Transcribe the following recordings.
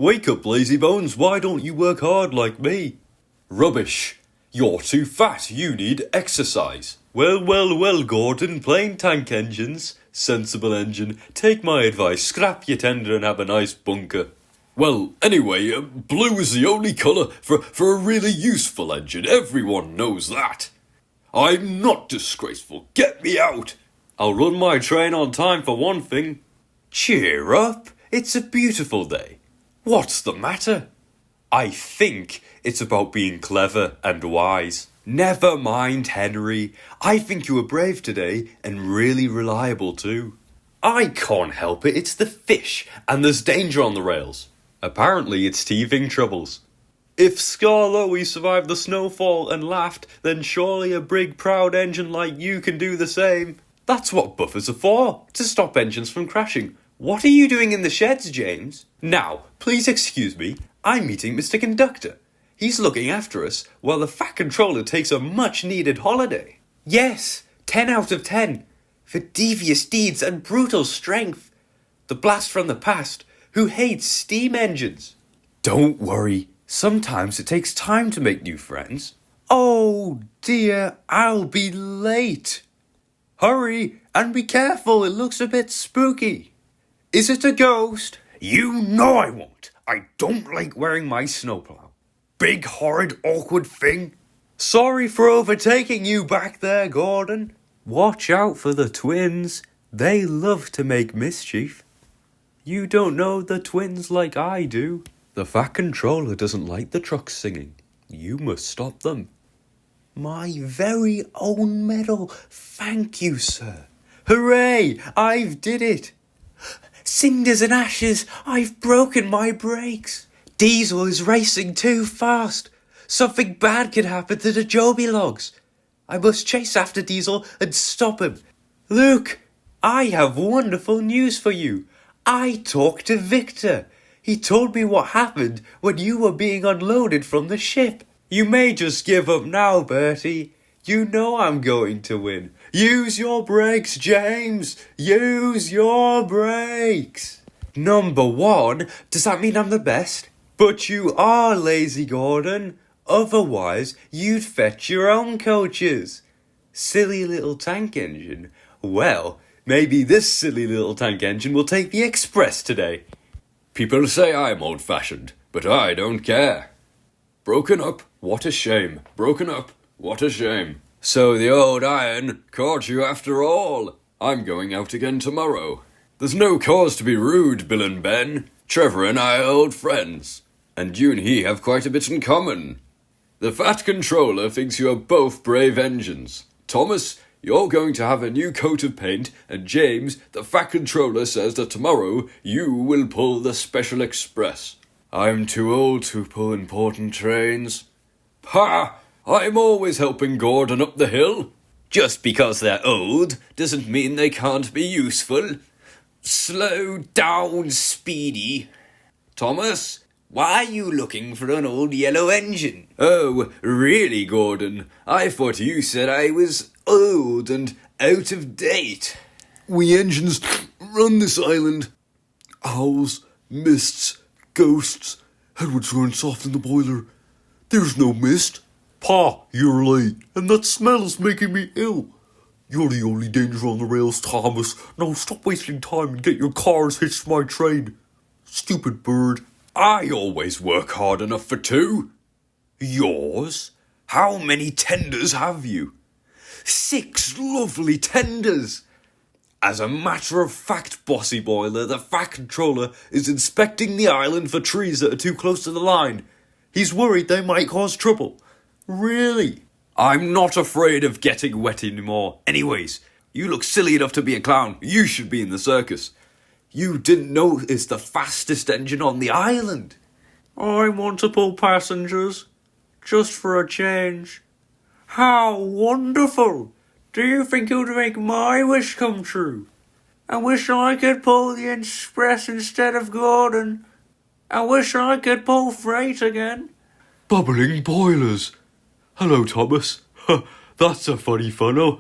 Wake up, lazy bones, why don't you work hard like me? Rubbish. You're too fat, you need exercise. Well, Gordon, plain tank engines. Sensible engine, take my advice, scrap your tender and have a nice bunker. Well, anyway, blue is the only colour for a really useful engine, everyone knows that. I'm not disgraceful, get me out. I'll run my train on time for one thing. Cheer up, it's a beautiful day. What's the matter? I think it's about being clever and wise. Never mind, Henry. I think you were brave today and really reliable too. I can't help it, it's the fish, and there's danger on the rails. Apparently it's teething troubles. If Scarlowy survived the snowfall and laughed, then surely a big proud engine like you can do the same. That's what buffers are for, to stop engines from crashing. What are you doing in the sheds, James? Now, please excuse me, I'm meeting Mr. Conductor. He's looking after us while the Fat Controller takes a much-needed holiday. Yes, 10 out of 10. For devious deeds and brutal strength. The blast from the past, who hates steam engines. Don't worry, sometimes it takes time to make new friends. Oh dear, I'll be late. Hurry, and be careful, it looks a bit spooky. Is it a ghost? You know I won't. I don't like wearing my snowplow. Big, horrid, awkward thing. Sorry for overtaking you back there, Gordon. Watch out for the twins. They love to make mischief. You don't know the twins like I do. The Fat Controller doesn't like the trucks singing. You must stop them. My very own medal. Thank you, sir. Hooray! I've did it. Cinders and ashes. I've broken my brakes. Diesel is racing too fast. Something bad could happen to the Joby logs. I must chase after Diesel and stop him. Luke, I have wonderful news for you. I talked to Victor. He told me what happened when you were being unloaded from the ship. You may just give up now, Bertie. You know I'm going to win. Use your brakes, James. Use your brakes. Number 1, does that mean I'm the best? But you are, Lazy Gordon. Otherwise, you'd fetch your own coaches. Silly little tank engine. Well, maybe this silly little tank engine will take the express today. People say I'm old-fashioned, but I don't care. Broken up, what a shame. Broken up, what a shame. So the old iron caught you after all. I'm going out again tomorrow. There's no cause to be rude, Bill and Ben. Trevor and I are old friends. And you and he have quite a bit in common. The Fat Controller thinks you are both brave engines. Thomas, you're going to have a new coat of paint, and James, the Fat Controller, says that tomorrow you will pull the Special Express. I'm too old to pull important trains. Ha! I'm always helping Gordon up the hill. Just because they're old doesn't mean they can't be useful. Slow down, Speedy. Thomas, why are you looking for an old yellow engine? Oh, really, Gordon? I thought you said I was old and out of date. We engines run this island. Owls, mists, ghosts. Edward's going soft in the boiler. There's no mist. Pa, you're late, and that smell's making me ill. You're the only danger on the rails, Thomas. Now stop wasting time and get your cars hitched to my train. Stupid bird. I always work hard enough for 2. Yours? How many tenders have you? 6 lovely tenders. As a matter of fact, Bossy Boiler, the Fat Controller is inspecting the island for trees that are too close to the line. He's worried they might cause trouble. Really? I'm not afraid of getting wet anymore. Anyways, you look silly enough to be a clown. You should be in the circus. You didn't know it's the fastest engine on the island. I want to pull passengers, just for a change. How wonderful! Do you think it would make my wish come true? I wish I could pull the express instead of Gordon. I wish I could pull freight again. Bubbling boilers. Hello, Thomas. That's a funny funnel.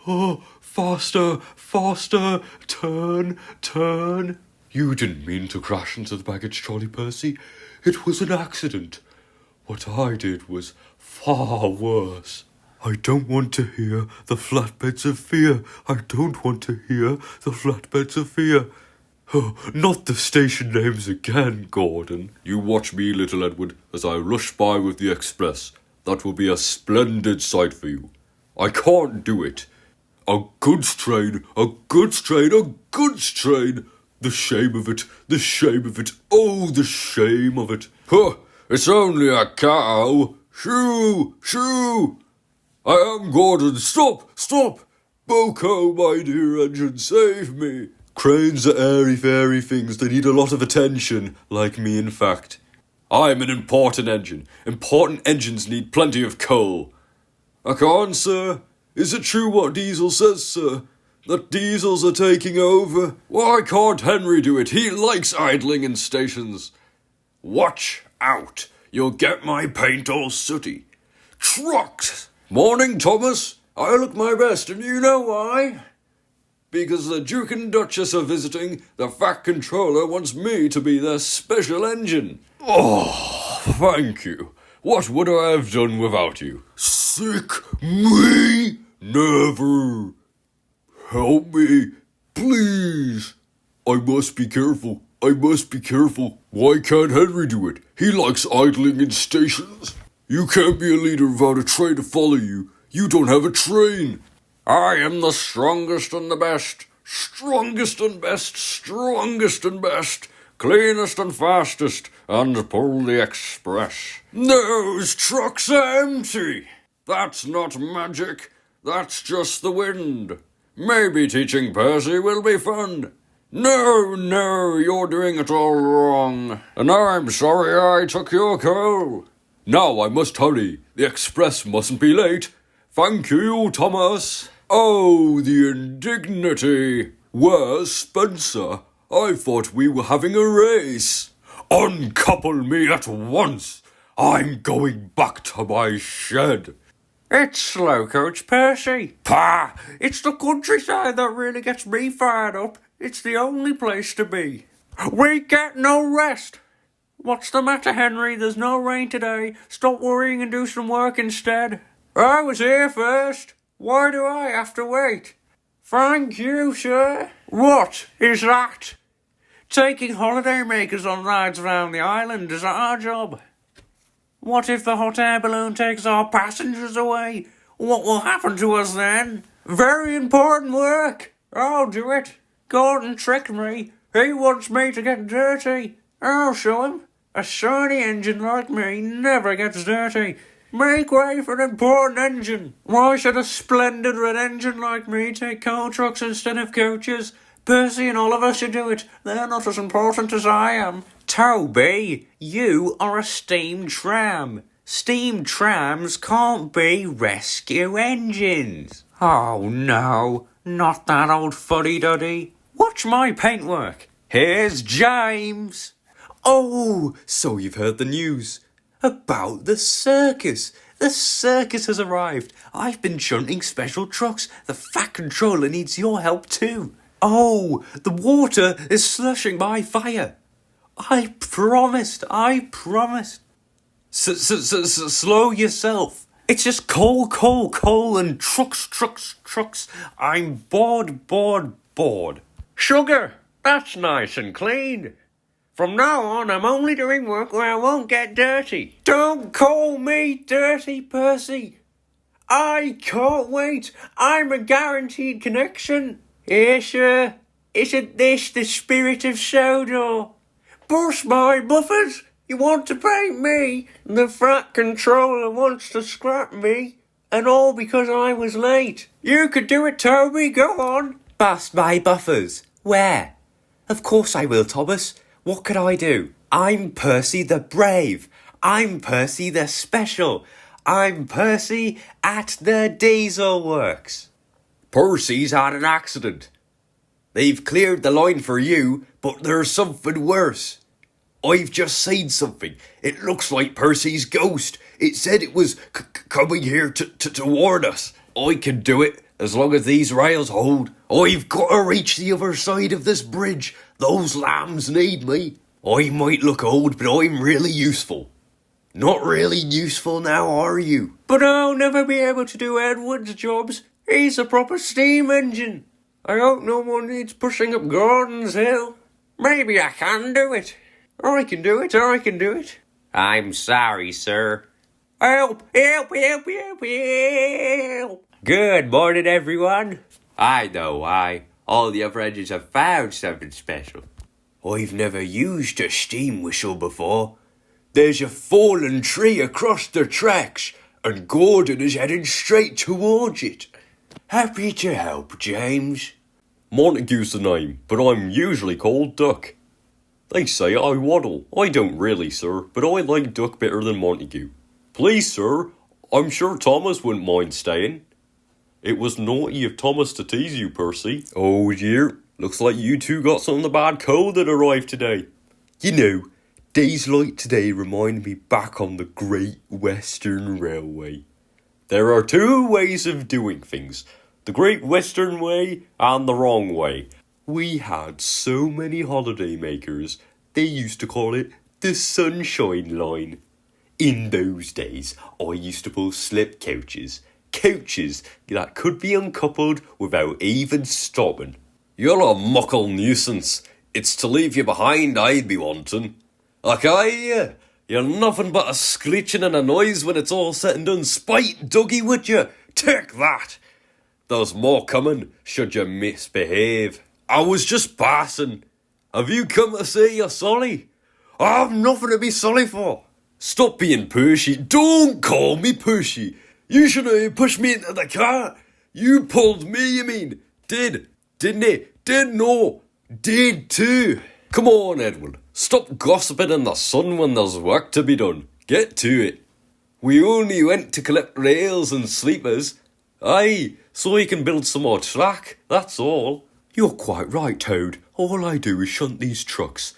Oh, faster, faster, turn, turn. You didn't mean to crash into the baggage trolley, Percy. It was an accident. What I did was far worse. I don't want to hear the flatbeds of fear. I don't want to hear the flatbeds of fear. Oh, not the station names again, Gordon. You watch me, little Edward, as I rush by with the express. That will be a splendid sight for you. I can't do it. A goods train, a goods train, a goods train. The shame of it, the shame of it, oh, the shame of it. Huh, it's only a cow. Shoo, shoo. I am Gordon. Stop, stop. Boko, my dear engine, save me. Cranes are airy-fairy things that need a lot of attention, like me in fact. I'm an important engine. Important engines need plenty of coal. I can't, sir. Is it true what Diesel says, sir? That diesels are taking over? Why can't Henry do it? He likes idling in stations. Watch out. You'll get my paint all sooty. Trucks! Morning, Thomas. I look my best, and you know why? Because the Duke and Duchess are visiting, the Fat Controller wants me to be their special engine. Oh, thank you. What would I have done without you? Sick me? Never. Help me, please. I must be careful. I must be careful. Why can't Henry do it? He likes idling in stations. You can't be a leader without a train to follow you. You don't have a train. I am the strongest and the best. Strongest and best. Strongest and best. Cleanest and fastest. And pull the express. Those trucks are empty. That's not magic. That's just the wind. Maybe teaching Percy will be fun. No, you're doing it all wrong. And I'm sorry I took your coal. Now I must hurry. The express mustn't be late. Thank you, Thomas. Oh, the indignity. Where's Spencer? I thought we were having a race. Uncouple me at once. I'm going back to my shed. It's slow coach Percy. Pah! It's the countryside that really gets me fired up. It's the only place to be. We get no rest. What's the matter, Henry? There's no rain today. Stop worrying and do some work instead. I was here first. Why do I have to wait? Thank you, sir. What is that? Taking holidaymakers on rides around the island is our job. What if the hot air balloon takes our passengers away? What will happen to us then? Very important work. I'll do it. Gordon tricked me. He wants me to get dirty. I'll show him. A shiny engine like me never gets dirty. Make way for an important engine. Why should a splendid red engine like me take coal trucks instead of coaches? Percy and Oliver should do it. They're not as important as I am. Toby, you are a steam tram. Steam trams can't be rescue engines. Oh no, not that old fuddy-duddy. Watch my paintwork. Here's James. Oh, so you've heard the news. About the circus. The circus has arrived. I've been shunting special trucks. The Fat Controller needs your help too. Oh, the water is slushing by fire. I promised. Slow yourself. It's just coal, and trucks. I'm bored. Sugar, that's nice and clean. From now on, I'm only doing work where I won't get dirty. Don't call me dirty, Percy. I can't wait. I'm a guaranteed connection. Here, sir. Isn't this the spirit of Sodor? Bust my buffers. You want to paint me? The Fat Controller wants to scrap me. And all because I was late. You could do it, Toby. Go on. Bust my buffers. Where? Of course I will, Thomas. What could I do? I'm Percy the Brave. I'm Percy the Special. I'm Percy at the Diesel Works. Percy's had an accident. They've cleared the line for you, but there's something worse. I've just seen something. It looks like Percy's ghost. It said it was coming here to warn us. I can do it as long as these rails hold. I've got to reach the other side of this bridge. Those lambs need me. I might look old, but I'm really useful. Not really useful now, are you? But I'll never be able to do Edward's jobs. He's a proper steam engine. I hope no one needs pushing up Gordon's Hill. Maybe I can do it. I can do it. I'm sorry, sir. Help! Good morning, everyone. I know why. All the other engines have found something special. I've never used a steam whistle before. There's a fallen tree across the tracks, and Gordon is heading straight towards it. Happy to help, James. Montague's the name, but I'm usually called Duck. They say I waddle. I don't really, sir, but I like Duck better than Montague. Please, sir, I'm sure Thomas wouldn't mind staying. It was naughty of Thomas to tease you, Percy. Oh dear, looks like you two got some of the bad coal that arrived today. You know, days like today remind me back on the Great Western Railway. There are two ways of doing things, the Great Western Way and the wrong way. We had so many holiday makers, they used to call it the Sunshine Line. In those days, I used to pull slip coaches that could be uncoupled without even stopping. You're a muckle nuisance. It's to leave you behind I'd be wanting. Like you're nothing but a screeching and a noise when it's all said and done. Spite Dougie, would you? Take that! There's more coming, should you misbehave. I was just passing. Have you come to say you're sorry? I've nothing to be sorry for. Stop being pushy. Don't call me pushy. You should have pushed me into the car. You pulled me, you mean? Didn't he? Did too. Come on, Edward. Stop gossiping in the sun when there's work to be done. Get to it. We only went to collect rails and sleepers. Aye, so we can build some more track, that's all. You're quite right, Toad. All I do is shunt these trucks.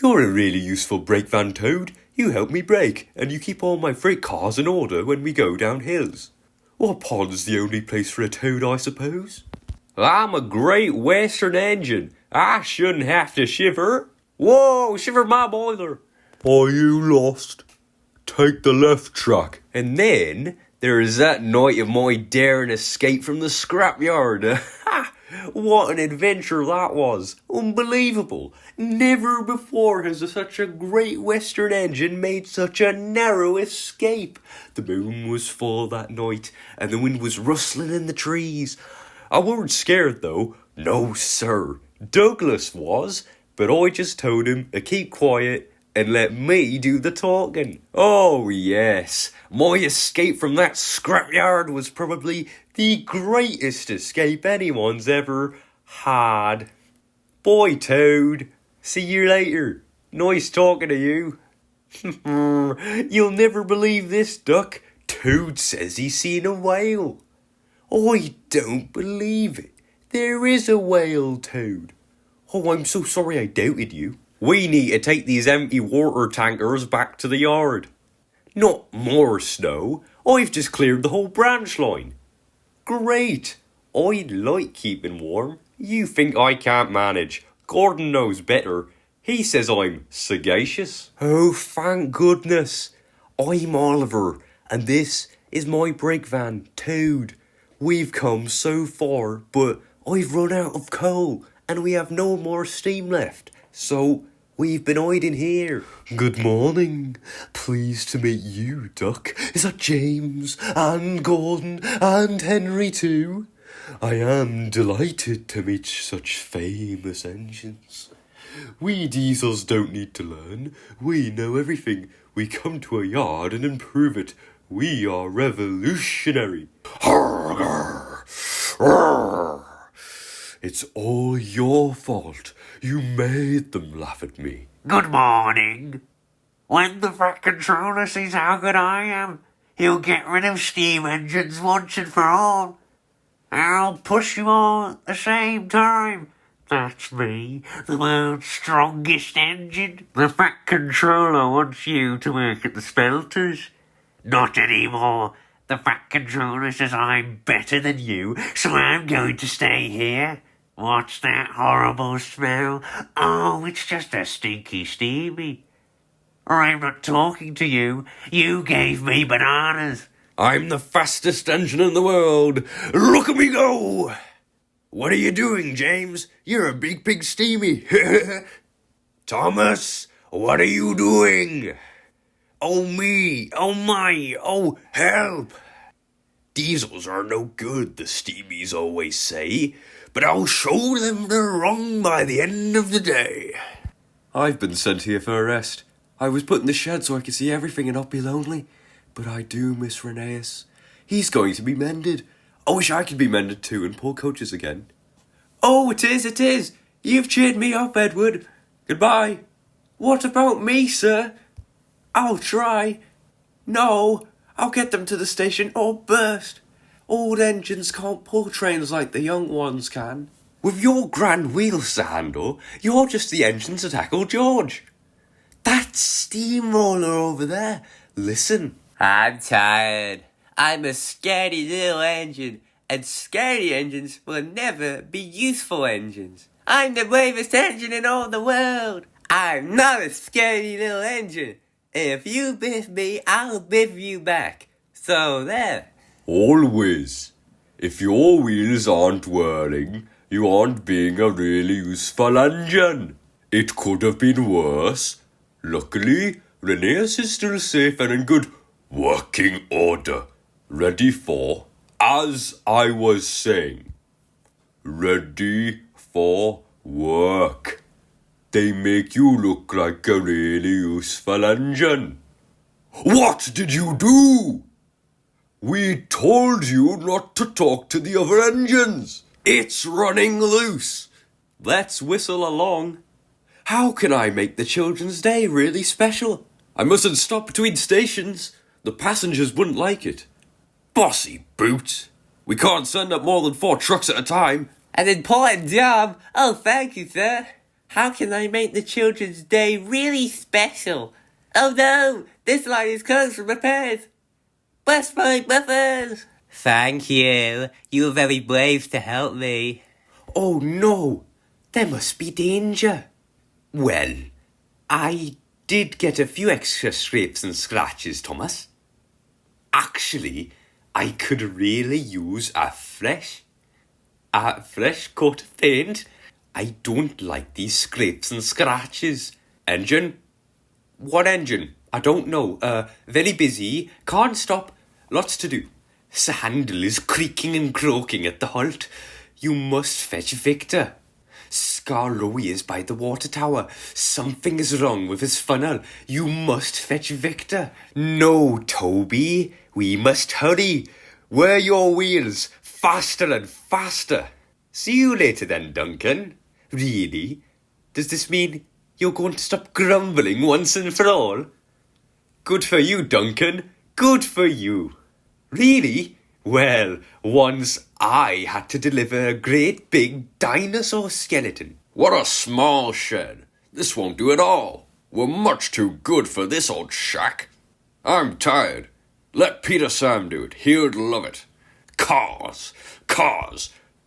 You're a really useful brake van, Toad. You help me brake, and you keep all my freight cars in order when we go down hills. Well, pond's the only place for a Toad, I suppose. I'm a Great Western engine. I shouldn't have to shiver. Whoa, shiver my boiler. Are you lost? Take the left track. And then there is that night of my daring escape from the scrapyard. What an adventure that was. Unbelievable. Never before has such a Great Western engine made such a narrow escape. The moon was full that night, and the wind was rustling in the trees. I weren't scared though. No, sir. Douglas was, but I just told him to keep quiet and let me do the talking. Oh yes, my escape from that scrapyard was probably the greatest escape anyone's ever had. Bye, Toad. See you later. Nice talking to you. You'll never believe this, Duck. Toad says he's seen a whale. I don't believe it. There is a whale, Toad. Oh, I'm so sorry I doubted you. We need to take these empty water tankers back to the yard. Not more snow. I've just cleared the whole branch line. Great. I like keeping warm. You think I can't manage. Gordon knows better. He says I'm sagacious. Oh, thank goodness. I'm Oliver, and this is my brake van, Toad. We've come so far, but I've run out of coal, and we have no more steam left. So we've been hiding here. Good morning. Pleased to meet you, Duck. Is that James and Gordon and Henry too? I am delighted to meet such famous engines. We diesels don't need to learn. We know everything. We come to a yard and improve it. We are revolutionary. It's all your fault. You made them laugh at me. Good morning. When the Fat Controller sees how good I am, he'll get rid of steam engines once and for all. I'll push you all at the same time. That's me, the world's strongest engine. The Fat Controller wants you to work at the smelters. Not anymore. The Fat Controller says I'm better than you, so I'm going to stay here. What's that horrible smell? Oh, it's just a stinky steamy. I'm not talking to you. You gave me bananas. I'm the fastest engine in the world. Look at me go! What are you doing, James? You're a big steamy. Thomas, what are you doing? Oh me, oh my, oh help! Diesels are no good, the steamies always say, but I'll show them they're wrong by the end of the day. I've been sent here for a rest. I was put in the shed so I could see everything and not be lonely. But I do miss Rheneas. He's going to be mended. I wish I could be mended too and pull coaches again. Oh, it is. You've cheered me up, Edward. Goodbye. What about me, sir? I'll try. No, I'll get them to the station or burst. Old engines can't pull trains like the young ones can. With your grand wheels to handle, you're just the engine to tackle George. That steamroller over there. Listen. I'm tired. I'm a scaredy little engine, and scaredy engines will never be useful engines. I'm the bravest engine in all the world. I'm not a scaredy little engine. If you biff me, I'll biff you back. So there. Always. If your wheels aren't whirling, you aren't being a really useful engine. It could have been worse. Luckily, Rheneas is still safe and in good working order. Ready for, as I was saying, ready for work. They make you look like a really useful engine. What did you do? We told you not to talk to the other engines. It's running loose. Let's whistle along. How can I make the children's day really special? I mustn't stop between stations. The passengers wouldn't like it. Bossy boot. We can't send up more than 4 trucks at a time. An important job. Oh, thank you, sir. How can I make the children's day really special? Oh no, this line is closed for repairs. Bus my buffers. Thank you. You were very brave to help me. Oh no, there must be danger. Well, I did get a few extra scrapes and scratches, Thomas. Actually, I could really use a fresh coat of paint. I don't like these scrapes and scratches. Engine? What engine? I don't know. Very busy. Can't stop. Lots to do. The handle is creaking and croaking at the halt. You must fetch Victor. Scarlowy is by the water tower. Something is wrong with his funnel. You must fetch Victor. No, Toby. We must hurry. Wear your wheels. Faster and faster. See you later then, Duncan. Really? Does this mean you're going to stop grumbling once and for all? Good for you, Duncan. Good for you. Really? Well, once I had to deliver a great big dinosaur skeleton. What a small shed. This won't do at all. We're much too good for this old shack. I'm tired. Let Peter Sam do it. He'd love it. Cars.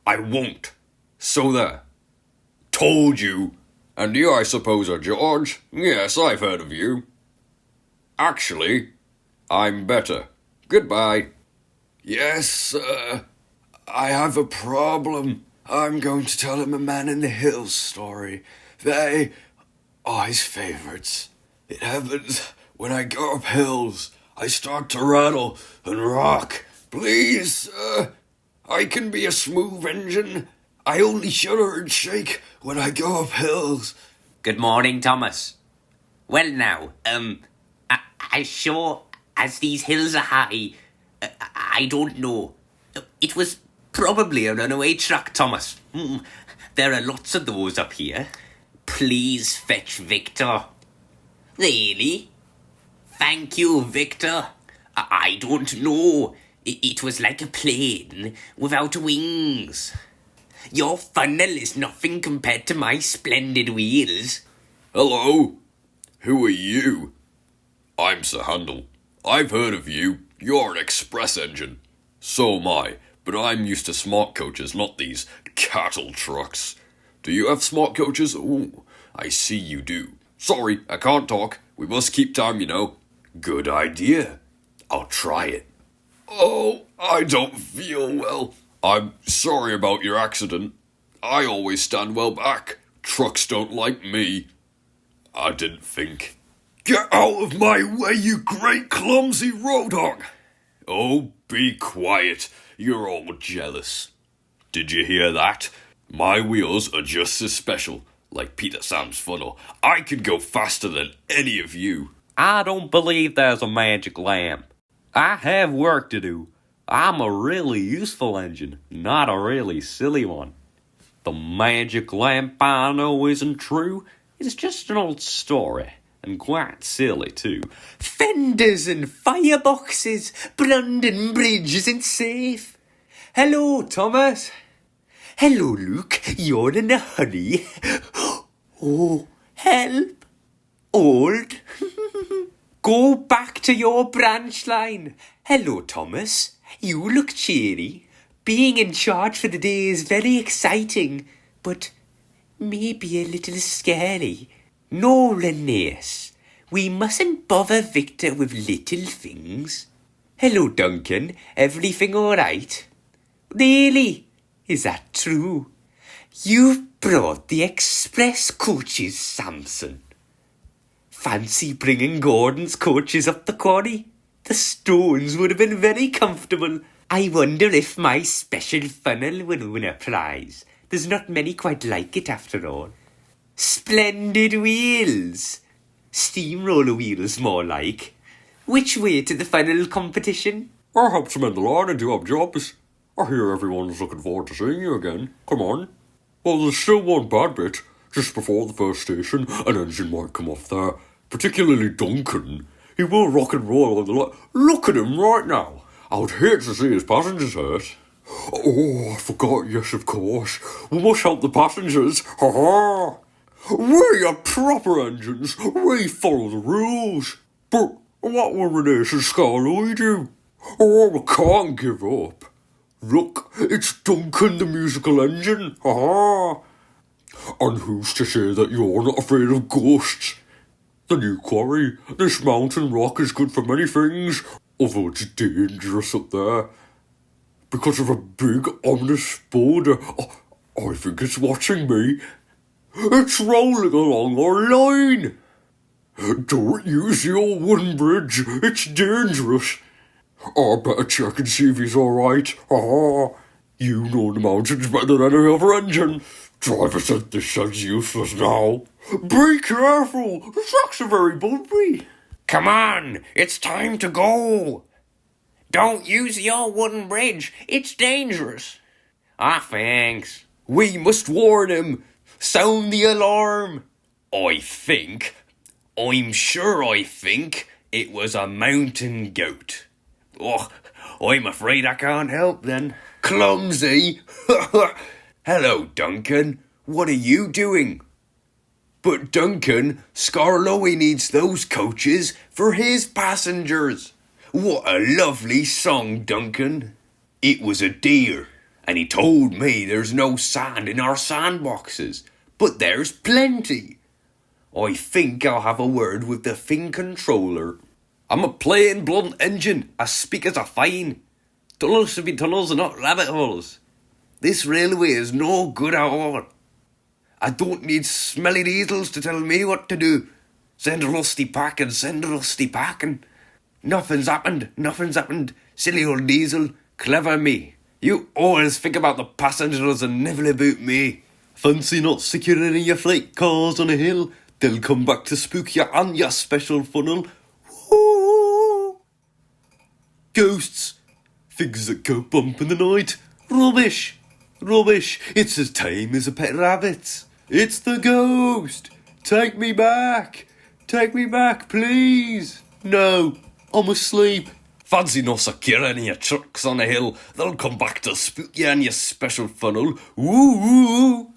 I won't. So there. Told you. And you, I suppose, are George? Yes, I've heard of you. Actually, I'm better. Goodbye. Yes, sir. I have a problem. I'm going to tell him a Man in the Hills story. They are his favourites. It happens when I go up hills. I start to rattle and rock. Please, sir. I can be a smooth engine. I only shudder and shake when I go up hills. Good morning, Thomas. Well now, as sure as these hills are high, I don't know. It was probably a runaway truck, Thomas. There are lots of those up here. Please fetch Victor. Really? Thank you, Victor. I don't know. It was like a plane without wings. Your funnel is nothing compared to my splendid wheels. Hello? Who are you? I'm Sir Handel. I've heard of you. You're an express engine. So am I. but I'm used to smart coaches, not these cattle trucks. Do you have smart coaches? Oh, I see you do. Sorry, I can't talk. We must keep time, you know. Good idea. I'll try it. Oh, I don't feel well. I'm sorry about your accident. I always stand well back. Trucks don't like me. I didn't think. Get out of my way, you great clumsy road hog! Oh, be quiet. You're all jealous. Did you hear that? My wheels are just as special. Like Peter Sam's funnel. I can go faster than any of you. I don't believe there's a magic lamp. I have work to do. I'm a really useful engine, not a really silly one. The magic lamp I know isn't true. It's just an old story, and quite silly too. Fenders and fireboxes, London Bridge isn't safe. Hello, Thomas. Hello, Luke. You're in a hurry. Oh, help. Old. Go back to your branch line. Hello, Thomas. You look cheery. Being in charge for the day is very exciting, but maybe a little scary. No, Linnaeus. We mustn't bother Victor with little things. Hello, Duncan. Everything all right? Really? Is that true? You've brought the express coaches, Samson. Fancy bringing Gordon's coaches up the quarry? The stones would have been very comfortable. I wonder if my special funnel will win a prize. There's not many quite like it after all. Splendid wheels. Steamroller wheels, more like. Which way to the funnel competition? I helped some in the line and do up jobs. I hear everyone's looking forward to seeing you again. Come on. Well, there's still one bad bit. Just before the first station, an engine might come off there. Particularly Duncan. He will rock and roll on the line. Look at him right now. I would hate to see his passengers hurt. Oh, I forgot, yes, of course. We must help the passengers. Ha ha! We are proper engines. We follow the rules. But what will Renace and Scarloy do? Oh, we can't give up. Look, it's Duncan the musical engine. Ha ha! And who's to say that you're not afraid of ghosts? The new quarry, this mountain rock is good for many things, although it's dangerous up there. Because of a big, ominous boulder. Oh, I think it's watching me. It's rolling along our line. Don't use the old wooden bridge, it's dangerous. I better check and see if he's alright. You know the mountains better than any other engine. Driver said this sounds useless now. Be careful, the tracks are very bumpy. Come on, it's time to go. Don't use your wooden bridge, it's dangerous. Ah, thanks. We must warn him. Sound the alarm. I'm sure I think it was a mountain goat. Oh, I'm afraid I can't help then. Clumsy. Hello, Duncan. What are you doing? But Duncan, Scarlowy needs those coaches for his passengers. What a lovely song, Duncan. It was a deer, and he told me there's no sand in our sandboxes, but there's plenty. I think I'll have a word with the thing controller. I'm a plain blunt engine, as speak as a fine. Tunnels should be tunnels and not rabbit holes. This railway is no good at all. I don't need smelly diesels to tell me what to do. Send rusty packing, send rusty packing. Nothing's happened. Silly old diesel, clever me. You always think about the passengers and never about me. Fancy not securing your freight cars on a hill? They'll come back to spook you and your special funnel. Woo! Ghosts. Things that go bump in the night. Rubbish. It's as tame as a pet rabbit. It's the ghost. Take me back, please. No, I'm asleep. Fancy not securing your trucks on a hill. They'll come back to spook you and your special funnel. Woo!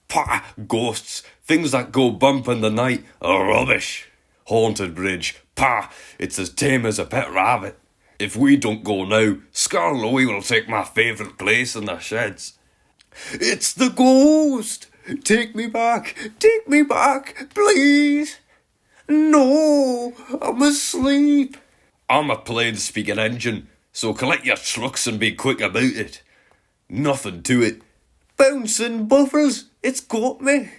Pah, ghosts. Things that go bump in the night are rubbish. Haunted bridge. Pah, it's as tame as a pet rabbit. If we don't go now, Scarlowy will take my favourite place in the sheds. It's the ghost! Take me back, please! No, I'm asleep. I'm a plain-speaking engine, so collect your trucks and be quick about it. Nothing to it. Bouncing buffers, it's got me.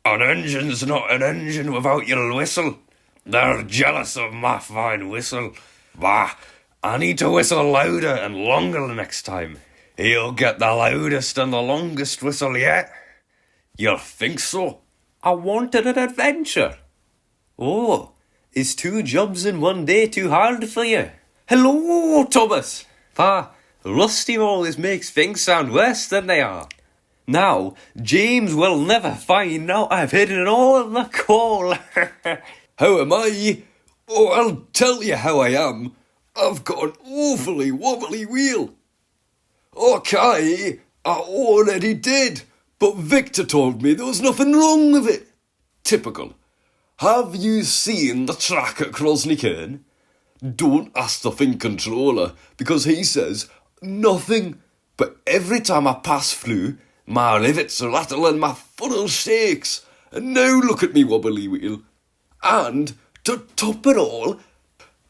An engine's not an engine without your whistle. They're jealous of my fine whistle. Bah, I need to whistle louder and longer the next time. He'll get the loudest and the longest whistle yet. You think so? I wanted an adventure. Oh, is 2 jobs in one day too hard for you? Hello, Thomas. Rusty always makes things sound worse than they are. Now, James will never find out I've hidden all the coal. How am I? Oh, I'll tell you how I am. I've got an awfully wobbly wheel. Okay, I already did, but Victor told me there was nothing wrong with it. Typical. Have you seen the track at Crosney Cairn? Don't ask the Think controller, because he says nothing. But every time I pass through, my rivets rattle and my funnel shakes. And now look at me wobbly wheel. And, to top it all,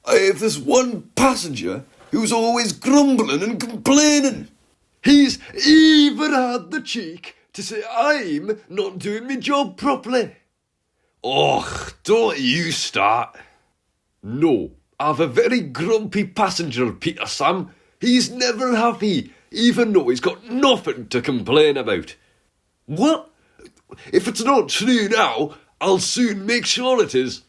I have this one passenger who's always grumbling and complaining. He's even had the cheek to say I'm not doing my job properly. Och, don't you start. No, I've a very grumpy passenger, Peter Sam. He's never happy, even though he's got nothing to complain about. What? If it's not true now, I'll soon make sure it is.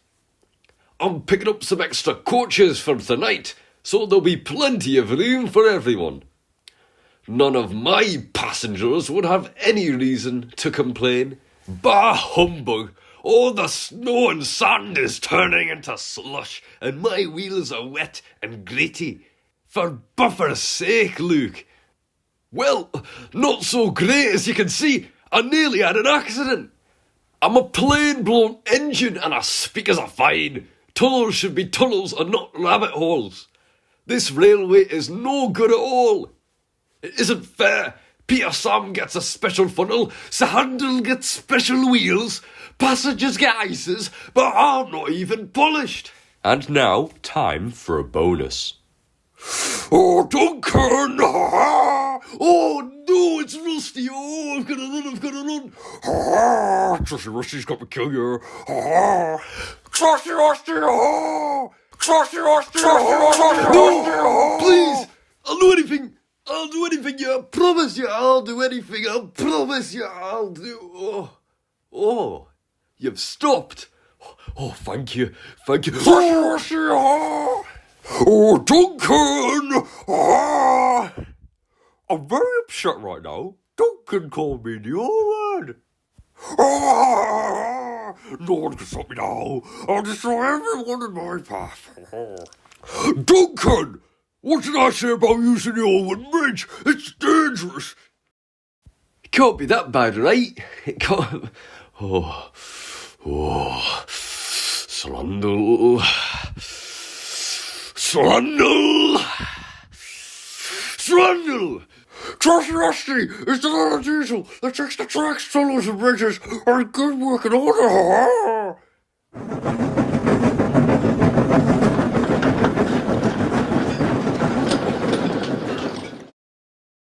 I'm picking up some extra coaches for tonight, so there'll be plenty of room for everyone. None of my passengers would have any reason to complain. Bah humbug! All the snow and sand is turning into slush, and my wheels are wet and gritty. For buffer's sake, Luke. Well, not so great as you can see. I nearly had an accident. I'm a plain-blown engine and I speak as a fine. Tunnels should be tunnels and not rabbit holes. This railway is no good at all. It isn't fair. Peter Sam gets a special funnel, Sahandel gets special wheels, passengers get ices, but I'm not even polished. And now, time for a bonus. Oh, Duncan! Oh, no, it's Rusty! Oh, I've got to run! Trusty Rusty's got to kill you! Trusty Rusty! Trusty Rusty! No! Please! I'll do anything! Yeah, I promise you I'll do anything! I promise you I'll do... Oh, you've stopped! Oh, thank you! Trusty Rusty! Oh, Duncan! I'm very upset right now. Duncan called me the O-word. No one can stop me now. I'll destroy everyone in my path. Duncan! What did I say about using the Owen Bridge? It's dangerous. It can't be that bad, right? It can't... Oh. Slundle. Trusty Rusty is the little diesel that takes the tracks, tunnels and bridges and good work in order.